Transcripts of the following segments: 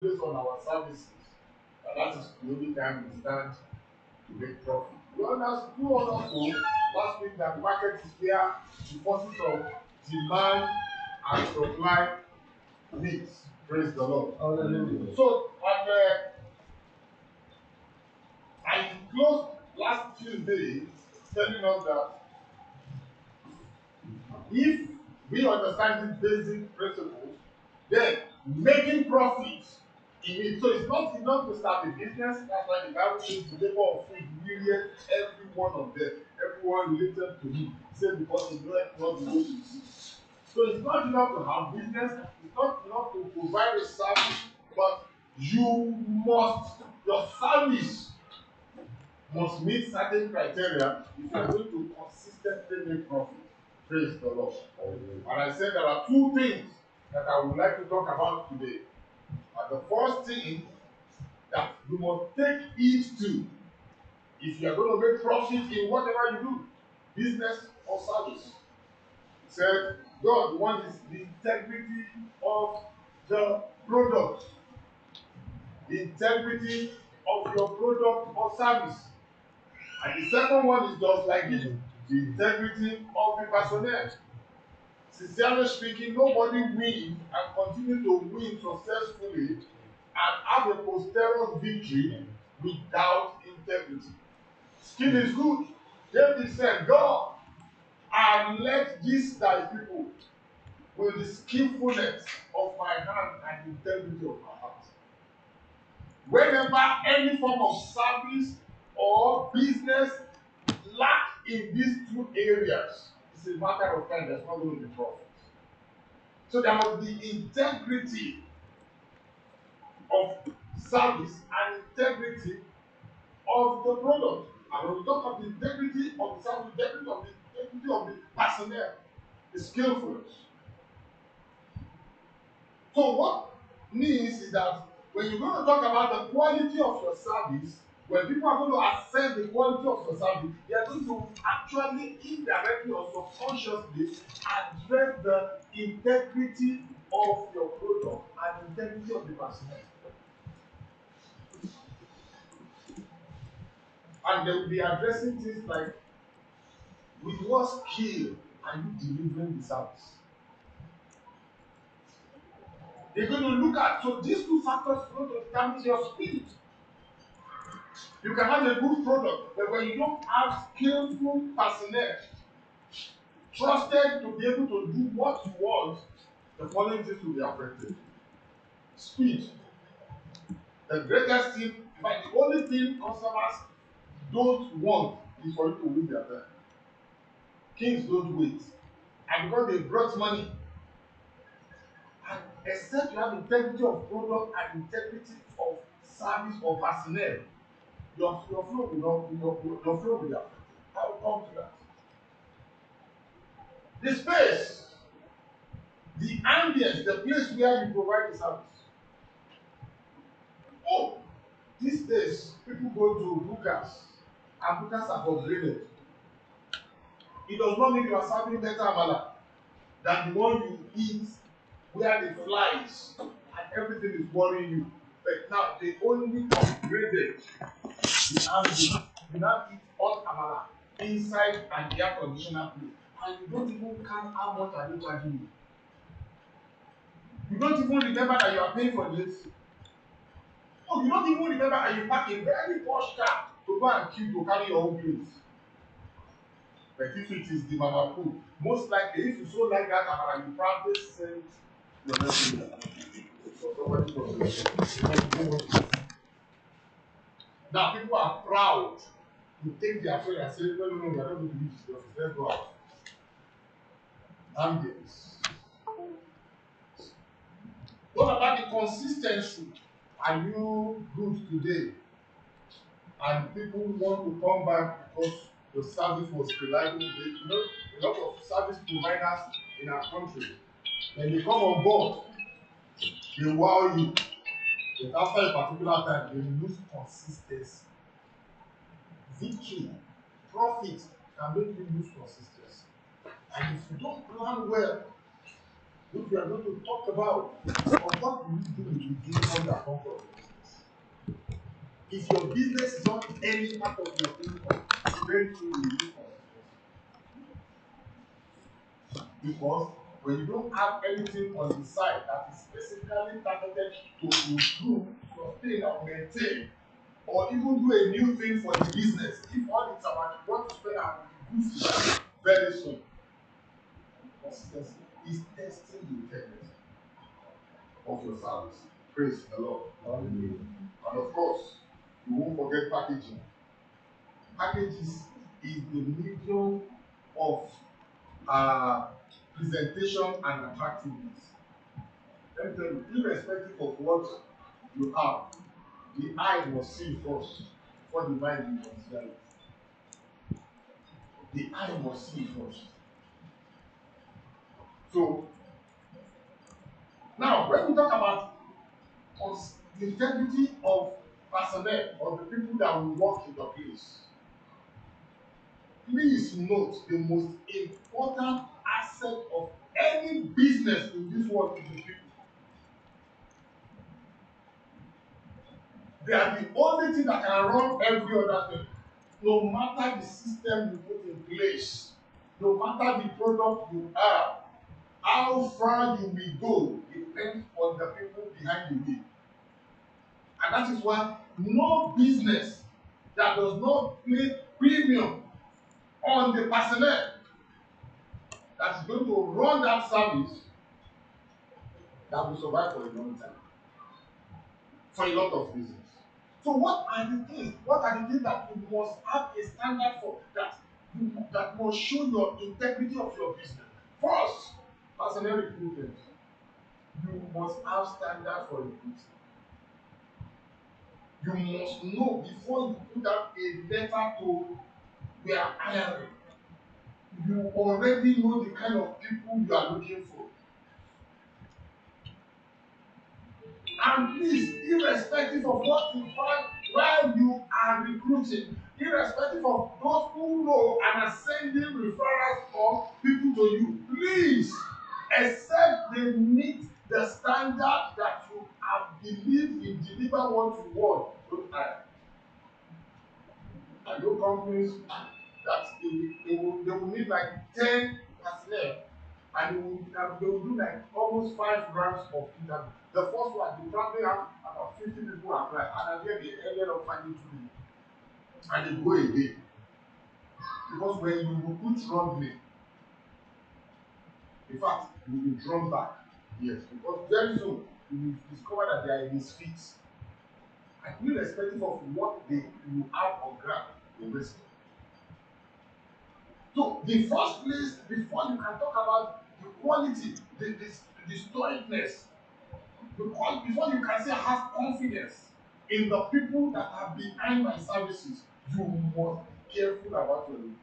based on our services, and that is the only time we stand to make profit. You understand last week that market is where the forces of demand and supply meet. Praise the Lord. Hallelujah. So, I closed last Tuesday telling us that if we understand these basic principles, then making profit in it. So it's not enough to start a business. That's why the Bible says the labor of food wearieth every one of them, everyone related to him. He said because he knoweth not the way to see. So it's not enough to have business, it's not enough to provide a service, but your service must meet certain criteria if you are going to consistently make profit. Praise the Lord. And I said there are two things that I would like to talk about today. And the first thing that you must take heed to if you are going to make profit in whatever you do, business or service. He said, God wants the integrity of the product, the integrity of your product or service. And the second one is just like it, the integrity of the personnel. Sincerely speaking, nobody wins and continue to win successfully and have a posterior victory without integrity. Skill is good. David said, God, and let these thy people with the skillfulness of my hand and integrity of my heart. Whenever any form of service or business lack in these two areas, it's a matter of time there's not going to be profit. So there must be integrity of service and integrity of the product. And when we talk of the integrity of the service, integrity of the personnel, the skillfulness. So what means is that when you're going to talk about the quality of your service, when people are going to assess the quality of your service, they are going to actually indirectly or subconsciously address the integrity of your product and integrity of the personnel. And they will be addressing things like, with what skill are you delivering the service? They're going to look at, so these two factors are going to determine your speed. You can have a good product, but when you don't have skillful personnel trusted to be able to do what you want, the following things will be affected. Speed. The greatest thing, in fact, the only thing customers don't want is for you to win their time. Kings don't wait. And because they brought money, and except you have integrity of product and integrity of service or personnel, your flow will not your flow will be affected. I will come to that. The space, the ambience, the place where you provide the service. Oh, these days people go to hookahs and hookahs are upgraded. It does not mean you are serving better amala than the one you eat where the flies and everything is worrying you. But now they only upgraded the ambience. You now eat hot amala inside an air conditioner place and you don't even count how much are they charging you. You don't even remember that you are paying for this. Oh, you don't even remember that you park a very posh car to go and queue to carry your own place. But if it is the mama pool, most likely if you so like that amala, you probably send your resume for somebody for. Now people are proud to take their phone and say, no, we are not going to use the office, let's go out. Ambience. What about the consistency? Are you good today? And people want to come back because your service was reliable. You know, a lot of service providers in our country, when they come on board, they wow you. But after a particular time, they lose consistency. Victory, profit can make you lose consistency. And if you don't plan well, If we are going to talk about what do you do to do on that comfort of business, if your business is not any part of your income, it's very true you need because when you don't have anything on the side that is specifically targeted to improve, sustain, and maintain, or even do a new thing for the business, if all it's about you want to spend and boost very soon, consistency is testing the integrity of your service. Praise the Lord. Hallelujah. And of course, you won't forget packaging. Packages is the medium of presentation and attractiveness. Let me tell you, irrespective of what you have, the eye must see first before the mind will consider it. The eye must see first. So, now when we talk about the integrity of personnel or the people that will work in the place, please note the most important asset of any business in this world is the people. They are the only thing that can run every other thing. No matter the system you put in place, no matter the product you have, how far you will go depends on the people behind the wheel. And that is why no business that does not place premium on the personnel that is going to run that service that will survive for a long time, for a lot of reasons. So what are the things? What are the things that you must have a standard for that must show your integrity of your business? First, personnel recruitment. You must have standard for recruiting. You must know before you put out a letter to we are hiring. You already know the kind of people you are looking for. And please, irrespective of what you find while you are recruiting, irrespective of those who know and are sending referrals or people to you, please, except they meet the standard that you have believed in deliver what you want, don't hire. I know companies that they will need like 10 personnel and they will do like almost 5 rounds of interview. The first one, they probably have about 50 people apply, and then they ended up finding 2 people. And they go again. Because when you recruit wrongly, in fact, you will be drawn back. Yes, because very soon you will discover that they are misfits. And irrespective of what you have on ground, they risk it. So the first place, before you can talk about the quality, the stoicness, because before you can say I have confidence in the people that are behind my services, you must be careful about your recruiting.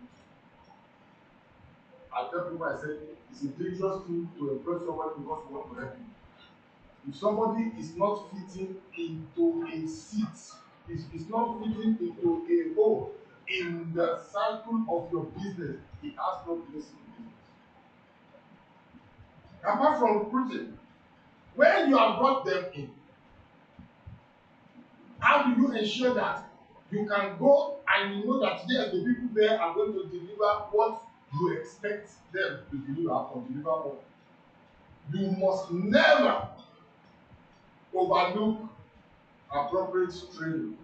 I tell people, I say it's a dangerous thing to impress someone because you want to help him. If somebody is not fitting into a seat, is not fitting into a hole in the cycle of your business, it has no place in business. Apart from recruiting, when you have brought them in, how do you ensure that you can go and you know that yes, the people there are going to deliver what you expect them to deliver or deliver more? You must never overlook appropriate training.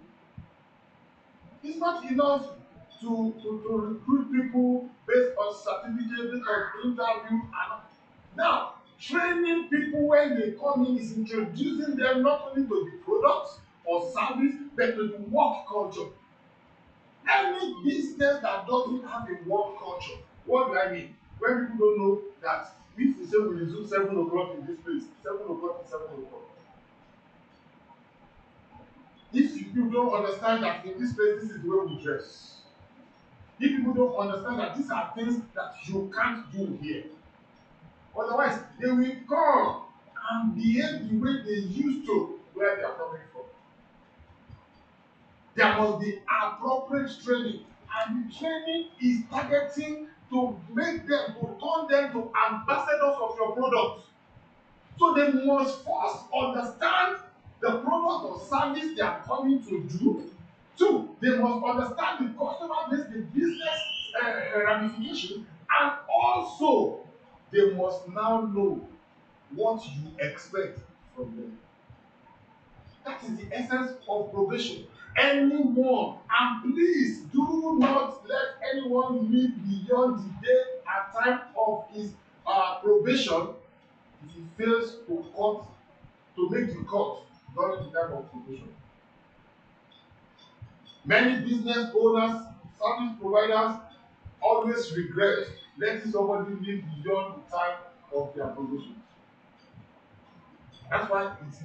It's not enough to recruit people based on certificate, based on interview. And now, training people when they come in is introducing them not only to the products or service, but to the work culture. Any business that doesn't have a work culture, what do I mean? When people don't know that if we say we resume 7 o'clock in this place, 7 o'clock is 7 o'clock. If you don't understand that in this place, this is the way we dress. If people don't understand that these are things that you can't do here. Otherwise, they will come and behave the way they used to where they are coming from. There must be appropriate training, and the training is targeting to make them, to turn them to ambassadors of your product. So they must first understand the product or service they are coming to do. Two, they must understand the customer base, the business ramifications, and also they must now know what you expect from them. That is the essence of probation. Anyone, and please do not let anyone live beyond the day and time of his probation if he fails to make the cut during the time of probation. Many business owners, service providers always regret letting somebody live beyond the time of their probation. That's why it is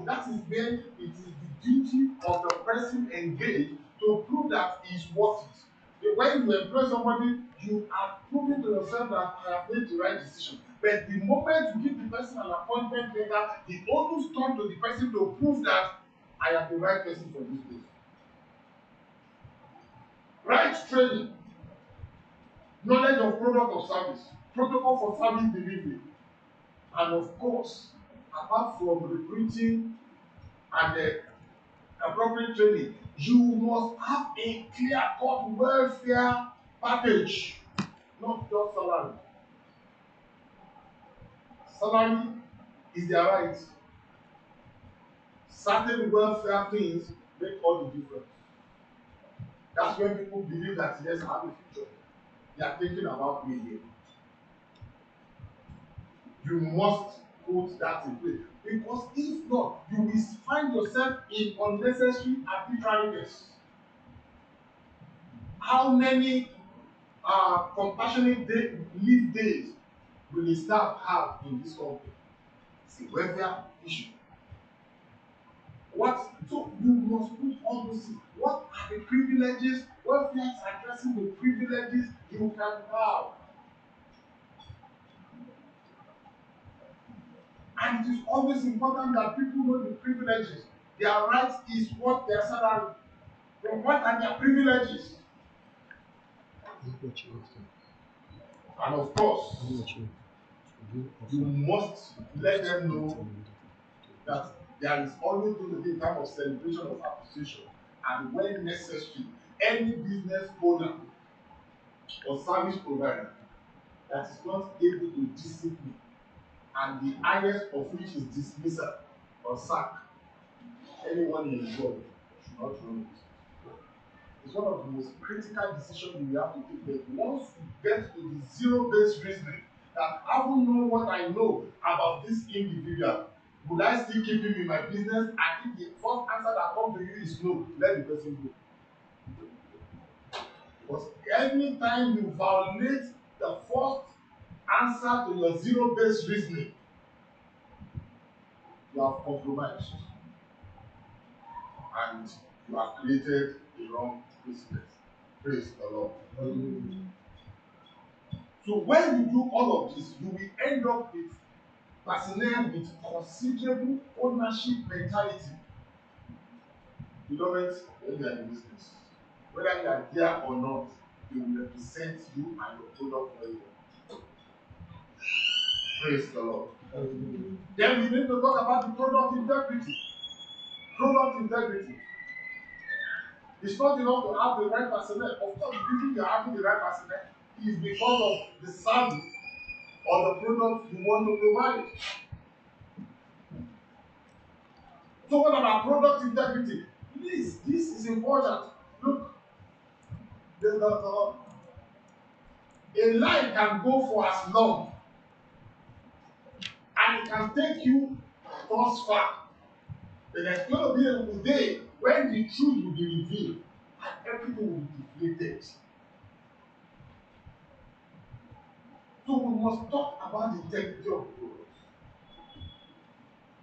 that is when it is the duty of the person engaged to prove that he is worth it. When you employ somebody, you are proving to yourself that I have made the right decision. But the moment you give the person an appointment letter, the onus turns to the person to prove that I am the right person for this place. Right training, knowledge of product or service, protocol for service delivery, and of course, apart from recruiting and appropriate training, you must have a clear-cut welfare package, not just salary. Salary is their right. Certain welfare things make all the difference. That's when people believe that yes, I have a future. They are thinking about me here. You must put that in place. Because if not, you will find yourself in unnecessary arbitrariness. How many compassionate leave days will the staff have in this company? It's a welfare issue. So you must put all those things. What are the privileges? Welfare is addressing the privileges you can have. And it is always important that people know the privileges. Their rights is what their salary. But what are their privileges? And of course, you must let them know that there is always going to be a time of celebration of appreciation, and when necessary, any business owner or service provider that is not able to discipline, and the highest of which is dismissal or sack, anyone involved should not run it. It's one of the most critical decisions you have to take. But once you get to the zero-based reasoning, that I don't know what I know about this individual, would I still keep him in my business? And if the first answer that comes to you is no, let the person go. Because anytime you violate the first answer to your zero-based reasoning, you have compromised and you have created a wrong precedent. Praise the Lord. So when you do all of this, you will end up with personnel with considerable ownership mentality. Beloved, when you are in business, whether you are there or not, they will represent you and your product very well. Praise the Lord. Then we need to talk about the product integrity. Product integrity. It's not enough to have the right personnel. Of course, the reason you are having the right personnel is because of the service or the product you want to provide. So what about product integrity? Please, this is important. Look, a line can go for as long, and it can take you thus far. But there's going to be a day when the truth will be revealed and everything will be deflated. So we must talk about the integrity of products.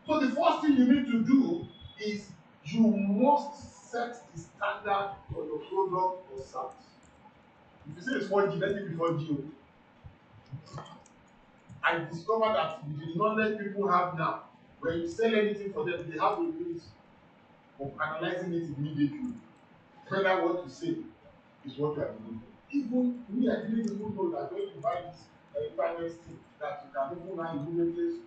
So the first thing you need to do is you must set the standard for your product or service. If you say it's 4G, let it be 4G. I discovered that with the knowledge people have now, when you sell anything for them, they have a means of analyzing it immediately. Whether what you say is what you are doing. Even me, I didn't even know that when you buy this finance thing, that you can even now immediately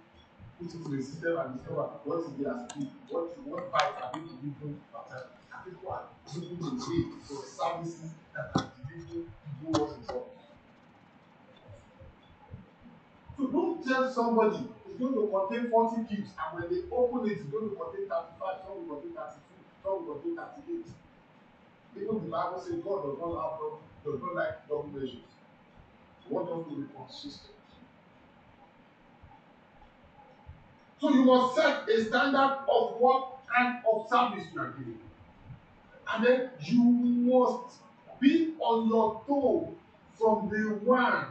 put it in the system and discover what is their speed, what bike are they delivering per time, and people are giving a rate for the services that are delivering to do what is wrong. So don't tell somebody it's going to contain 40 gigs and when they open it, it's going to contain 35, some will contain 32, some will contain 38. Even the Bible says God does not like double measures. He wants us to be consistent. So you must set a standard of what kind of service you are giving. And then you must be on your toe from the one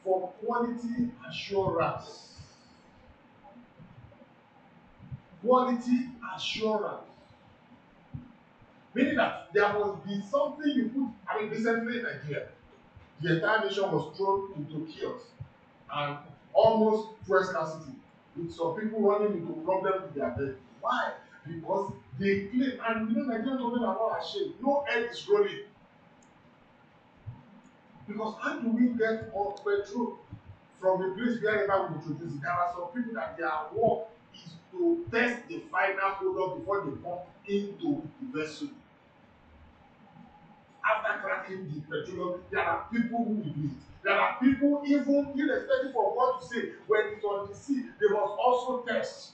for quality assurance. Quality assurance. Meaning that there must be something you put. I mean, recently in Nigeria, the entire nation was thrown into chaos and almost fuel scarcity, with some people running into problems with their bed. Why? Because they claim, and you know, Nigerian government are not ashamed. No head is rolling. Because how do we get more petrol from the place wherever we introduce it? There are some people that their work is to test the final product before they pump into the vessel. After cracking the petroleum, there are people who will do it. There are people, even irrespective of what you say, when it's on the sea, they must also test.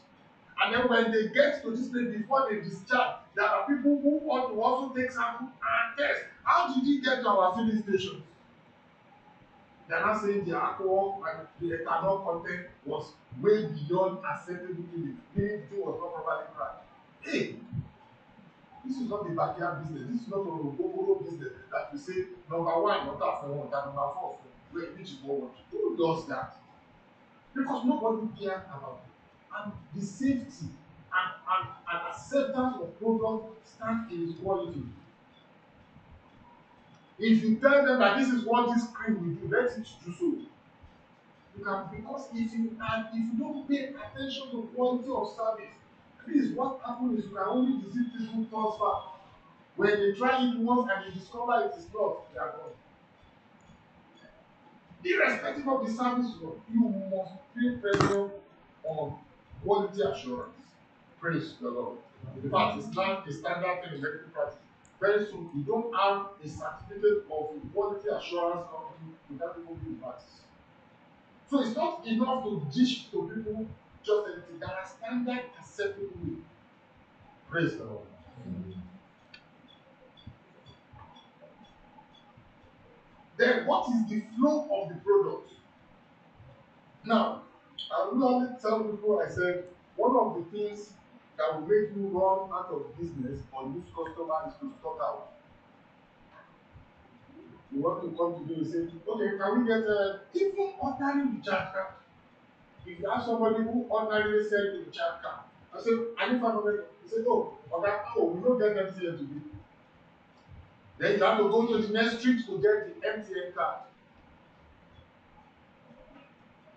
And then when they get to this place before they discharge, there are people who want to also take sample and test. How did it get to our filling stations? They are not saying the alcohol and the ethanol content was way beyond acceptable limit, meaning the thing was not properly cracked. Hey, this is not a backyard business. This is not a Ogogoro business that we say number one, not that for one, that number four for which is what. Who does that? Because nobody cares about it. And the safety and acceptance of product stand in its quality. If you tell them that this is what this cream will do, let it do so. You can, because if you don't pay attention to quality of service, please, what happens is you can only deceive people thus far. When they try it once and they discover it is not, they are gone. Irrespective of the service you must pay pressure on quality assurance. Praise the Lord. In fact, it's now a standard thing in medical practice. Very soon, you don't have a certificate of a quality assurance company without people doing practice. So it's not enough to dish to people just anything. There are standard acceptable way. Praise the Lord. Then what is the flow of the product? Now, I regularly tell people, I said, one of the things that will make you run out of business or lose customers is to stock out. You want to come to me and say, okay, can we get even ordering the charge card? If you have somebody who ordinarily sell you the charge card, I say, I need 500. He said, oh, okay, oh, we don't get MTN today. Then you have to go to the next street to get the MTN card.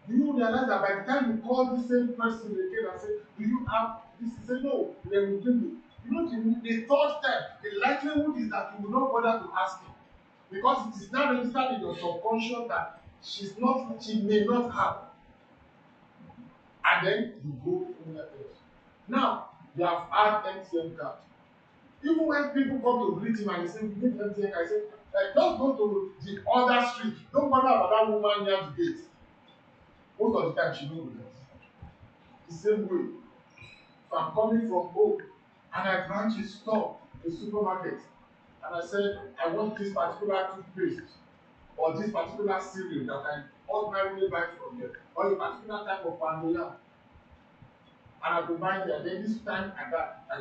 Do you realize that by the time you call the same person again and say, do you have this? He say, no, they will give you. You know, the third step, the likelihood is that you will not bother to ask him. Because it is now registered in your subconscious that she may not have. And then you go somewhere else. Now, you have had MTN card. Even when people come to greet him and they say, we need MTN card, I say, just go to the other street. Don't bother about that woman near the gate. Most of the time, she knows that. The same way, if I'm coming from home and I branch a store, a supermarket, and I said, I want this particular toothpaste or this particular cereal that I ordinarily buy from there, or a particular type of pandoya, and I go buy there. Then this time I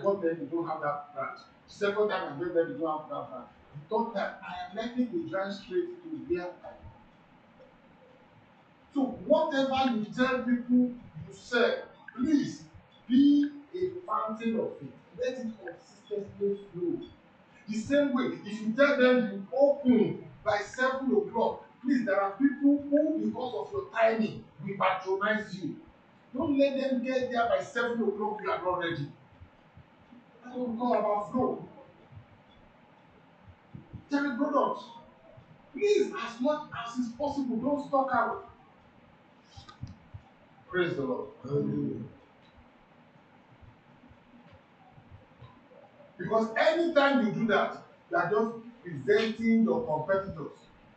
got there, you don't have that branch. The second time I go there, you don't have that branch. The third time, I am likely to drive straight to where I am. So whatever you tell people you sell, please be a fountain of it. Let it consistently flow. The same way, if you tell them you open by 7 o'clock, please, there are people who, because of your timing, will patronize you. Don't let them get there by 7 o'clock, you are not ready. That's what we call about flow. Tell products. Please, as much as is possible, don't stock out. Praise the Lord. Hallelujah. Because anytime you do that, you are just presenting your competitors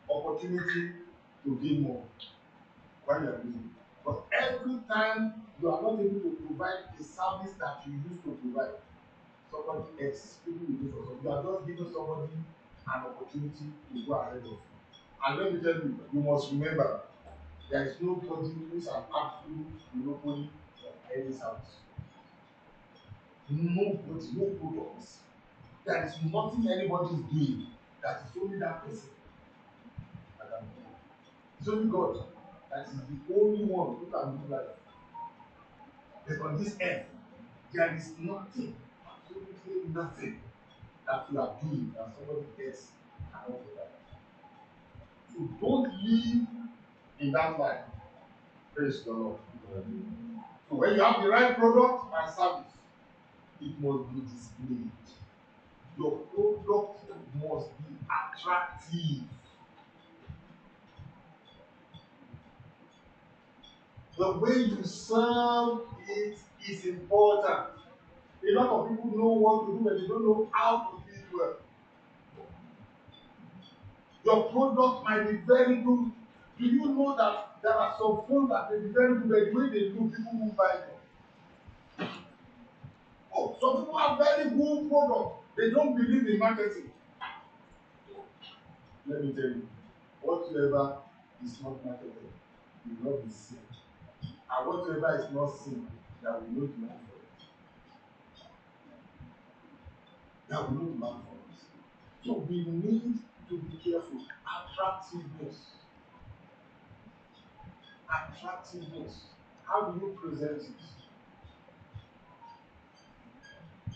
opportunity to gain more while you are losing. But every time you are not able to provide a service that you used to provide, somebody else is people will do for some. You are just giving somebody an opportunity to go ahead of you. And let me tell you, you must remember, there is nobody who is an absolute monopoly of any service. Nobody, no products. There is nothing anybody is doing that is only that person that can do. It's only God that is the only one who can do life. But on this earth, there is nothing, absolutely nothing that you are doing that somebody else cannot provide. So don't live in that life. Praise the Lord. So when you have the right product and service, it must be displayed. Your product must be attractive. The way you serve it is important. A lot of people know what to do, but they don't know how to do it well. Your product might be very good. Do you know that there are some phones that may be very good, but the way they look, people won't buy them? Oh, some people have very good products. They don't believe in marketing. Let me tell you, whatsoever is not marketed will not be seen. And whatsoever is not seen, there will no demand for it. There will no demand for it. So we need to be careful. Attractiveness. Attractiveness. How do you present it?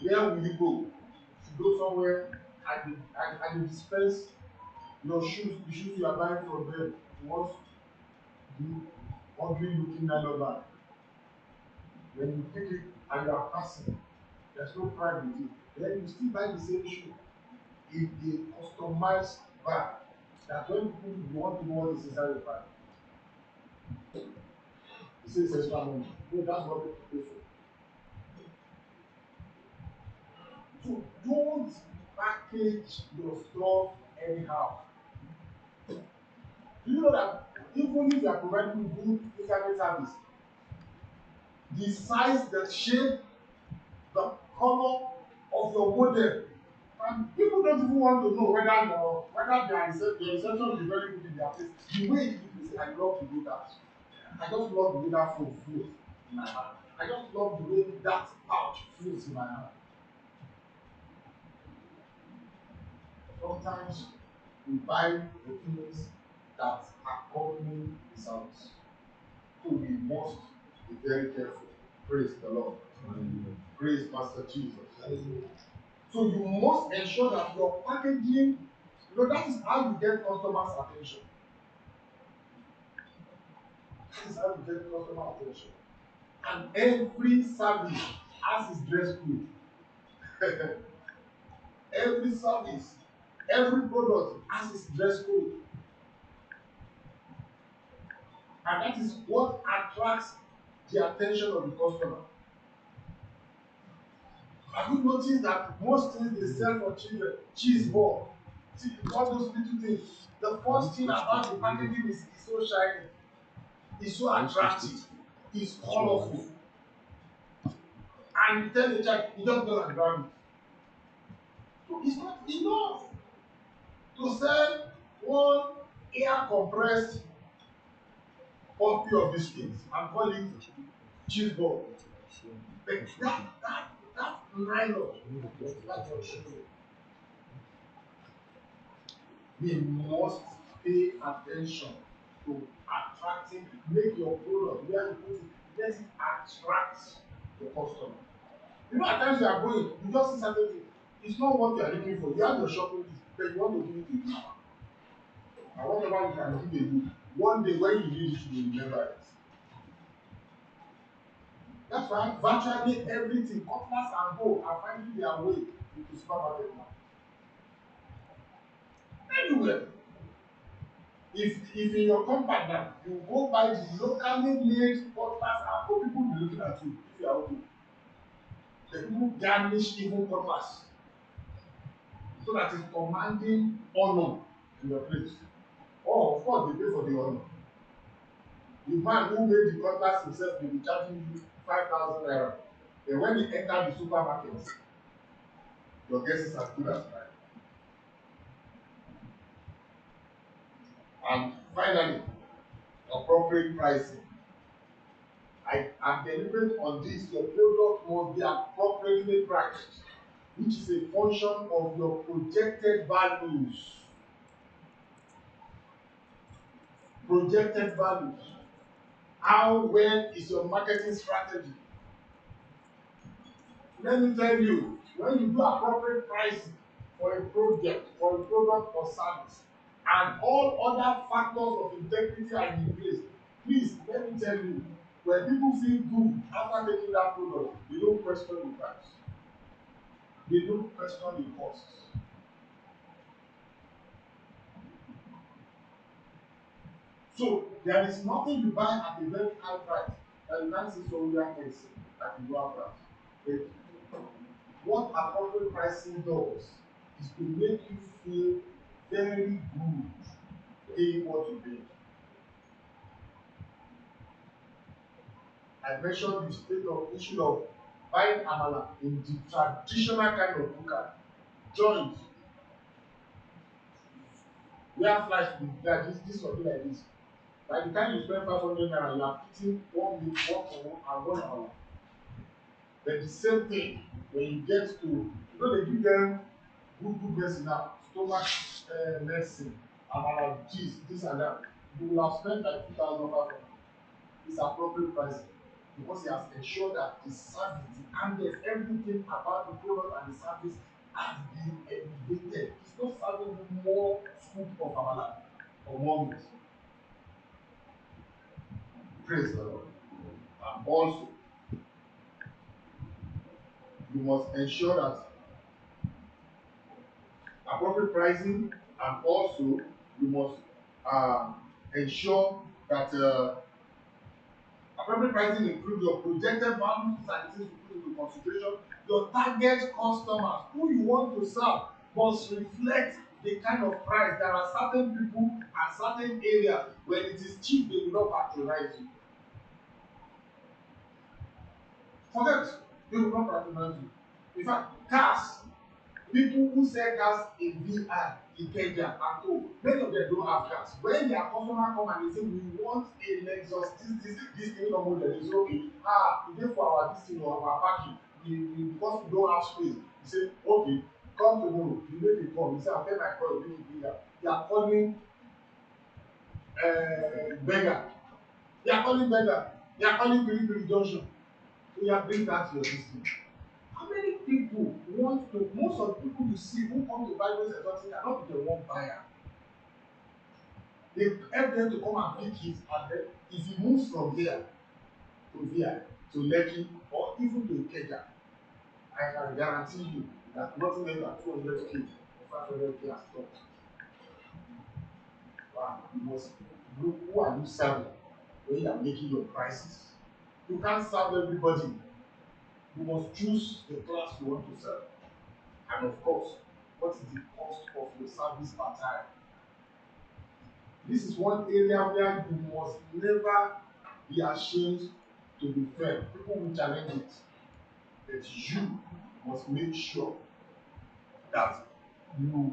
Where will you go? You go somewhere and you dispense your shoes, the shoes you are buying from them. You want the ugly looking nylon bag. When you pick it and you are passing, there's no pride with it. Then you still buy the same shoe in a customized bag. That when people you want to know what is inside the bag, you say it's extra money. No, that's what people pay for. So don't package your stuff anyhow. Do you know that even if you are providing good internet service, the size, the shape, the color of your model, and people don't even want to know whether their reception will be very good in their place. The way it is, I love to do that. I just love the way that phone flows in my hand. I just love the way that pouch flows in my hand. Sometimes we buy the things that accompany the service. So we must be very careful. Praise the Lord. Hallelujah. Praise Master Jesus. Hallelujah. So you must ensure that your packaging, that is how you get customers' attention. That is how you get customer attention. And every service has its dress code. Every service, every product has its dress code. And that is what attracts the attention of the customer. Have you noticed that most things they sell for children, cheese ball, see, all those little things, the first thing about the packaging is it's so shiny, it's so attractive, it's colorful. And you tell the child, you just go and grab it. So it's not enough to sell one air compressed puppy of biscuits and call it cheese ball. But that nylon, that's your children. We must pay attention to attracting, make your product where you put it, let it attract the customer. You know, at times you are going, you just see certain things. It's not what you are looking for. You have your shopping list, but you want to give it to you. And whatever you can give a you, one day when you need it, you will remember it. That's why virtually everything, customers and go are finding their way into supermarket now. Anywhere. If in your compound now, you go buy the locally made cutlass and go, people will be looking at you if you are okay. The people garnish even cutlass so that it's commanding honor in your place. Oh, of course, they pay for the honor. The man who made the cutlass himself will be charging you 5,000 naira. And when he enter the supermarket, your guess is as good as mine. And finally, appropriate pricing. I am deliberate on this. Your product must be appropriately priced, which is a function of your projected values. Projected values. How well is your marketing strategy? Let me tell you, when you do appropriate pricing for a project, for a product or service, and all other factors of integrity are in place, please let me tell you, when people feel good after taking that product, they don't question the price. They don't question the costs. So there is nothing you buy at a very high price that you can't see somewhere else at a lower price. What appropriate pricing does is to make you feel very good paying what you pay. I mentioned the state of issue of buying amala in the traditional kind of buka joint where flies will be there, this will be like this. By the time you spend 500 naira, you are eating one meat, one for and one amala. But the same thing when you get to, they give them good medicine now, stomach medicine, amala, gist, this and that. You will have spent like 2,000 dollars. It's appropriate pricing because he has ensured that the service, the ambience, everything about the product and the service has been elevated. It's not serving you more scoop of amala or more meat. Praise the Lord. And also, you must ensure that appropriate pricing, and also you must ensure that appropriate pricing includes your projected values and things you put into consideration. Your target customers who you want to serve must reflect the kind of price. There are certain people and certain areas when it is cheap, they will not patronize you. Forget, they will not patronize you. In fact, cars, people who sell cars in VR, Ikeja, and Co, many of them don't have cars. When their customer come and they say, we want a Lexus, this thing model, they say, okay, e dey for our this thing or our parking. Because we don't have space, you say, okay, come tomorrow. You make a call. You say, I'll pay my call, you make it bigger. They are calling beggar. They are calling beggar. They are calling Piri Junction. So you are bring that to your system. How many people want to, most of the people you see who come to buy those exotic are not the one buyer. They help them to come and pick it, and then if he moves from here to VI to Lekki or even to Ikeja, I can guarantee you that nothing less than 200K or 500K has stopped. Wow, you must look who are you serving when you are making your prices. You can't serve everybody. You must choose the class you want to serve. And of course, what is the cost of your service per time? This is one area where you must never be ashamed to be fair. People will challenge it. But you must make sure that you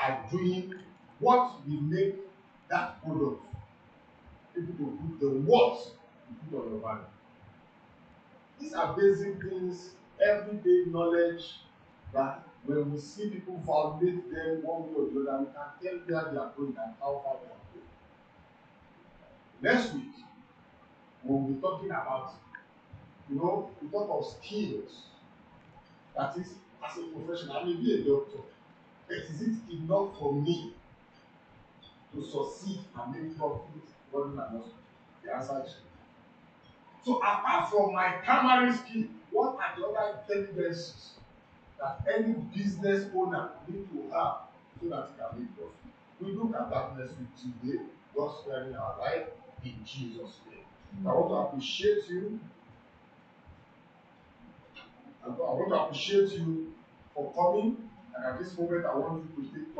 are doing what will make that product people to put the worth you put on your value. These are basic things, everyday knowledge that when we see people validate them one way or the other, we can tell where they are going and how far they are going. Next week, we'll be talking about, we talk of skills. That is, as a professional, I may be a doctor, but is it enough for me to succeed and make profit running an hospital? The answer is no. So apart from my primary skill, what are the other intelligences that any business owner need to have so that he can make profit? We look at that next week today, God sparing our life in Jesus' name. I want to appreciate you. I want to appreciate you for coming. And at this moment, I want you to take